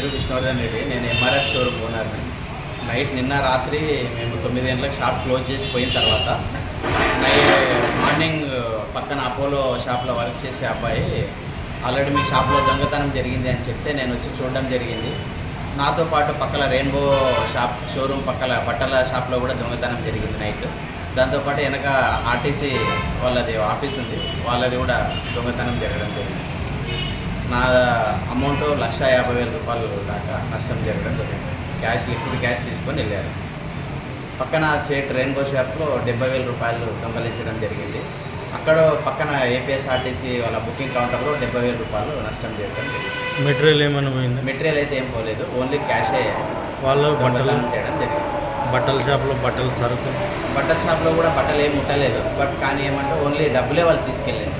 పేరు విష్ణువర్ధన్ రెడ్డి. నేను MRF showroom ఓనర్ని. నిన్న రాత్రి మేము 9 గంటలకు షాప్ క్లోజ్ చేసి పోయిన తర్వాత మార్నింగ్ పక్కన అపోలో షాప్లో వర్క్ చేసే అబ్బాయి ఆల్రెడీ మీ షాప్లో దొంగతనం జరిగింది అని చెప్తే నేను వచ్చి చూడడం జరిగింది. నాతో పాటు పక్కల రెయిన్బో షోరూమ్ పక్కల బట్టల షాప్లో కూడా దొంగతనం జరిగింది నైట్. దాంతోపాటు వెనక ఆర్టీసీ వాళ్ళది ఆఫీస్ ఉంది, వాళ్ళది కూడా దొంగతనం జరగడం జరిగింది. నా అమౌంట్ 1,50,000 రూపాయలు దాకా నష్టం జరగడం జరిగింది. లిక్విడ్ క్యాష్ తీసుకొని వెళ్ళారు. పక్కన సేట్ రెయిన్బో షాప్లో 70,000 రూపాయలు దొంగలించడం జరిగింది. అక్కడ పక్కన ఏపీఎస్ఆర్టీసీ వాళ్ళ బుకింగ్ కౌంటర్లో 70,000 రూపాయలు నష్టం చేయడం జరిగింది. మెటీరియల్ ఏమైనా పోయిందా? మెటీరియల్ అయితే ఏం పోలేదు, ఓన్లీ క్యాషే వాళ్ళు దొంగతనం చేయడం జరిగింది. బట్టల షాప్లో బట్టల సరుకు బట్టల షాప్లో కూడా బట్టలు ఏం ముట్టలేదు, కానీ ఏమంటే ఓన్లీ డబ్బులే వాళ్ళు తీసుకెళ్ళారు.